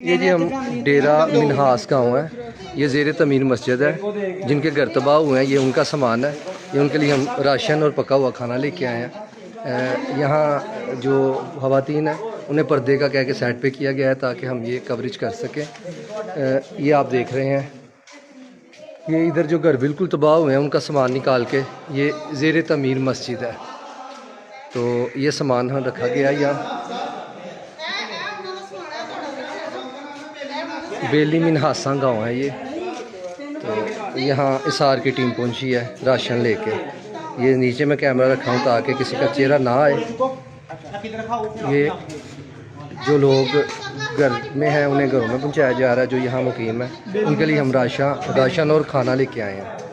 ये जी हम डेरा मिनहास गाँव है, ये ज़ेर तमीर मस्जिद है। जिनके घर तबाह हुए हैं ये उनका सामान है, ये उनके लिए हम राशन और पका हुआ खाना लेके आए हैं। यहाँ जो ख़वातीन हैं उन्हें पर्दे का कह के साइड पे किया गया है ताकि हम ये कवरेज कर सकें। ये आप देख रहे हैं, ये इधर जो घर बिल्कुल तबाह हुए हैं उनका सामान निकाल के ये ज़ेर तमीर मस्जिद है, तो ये सामान यहाँ रखा गया है। यहाँ बेली मिनहासा गाँव है ये, तो यहाँ इसार की टीम पहुँची है राशन लेके। ये नीचे मैं कैमरा रखा हूँ ताकि किसी का चेहरा ना आए। ये जो लोग घर में हैं उन्हें घरों में पहुँचाया जा रहा है, जो यहाँ मुकीम है उनके लिए हम राशन और खाना लेके आए हैं।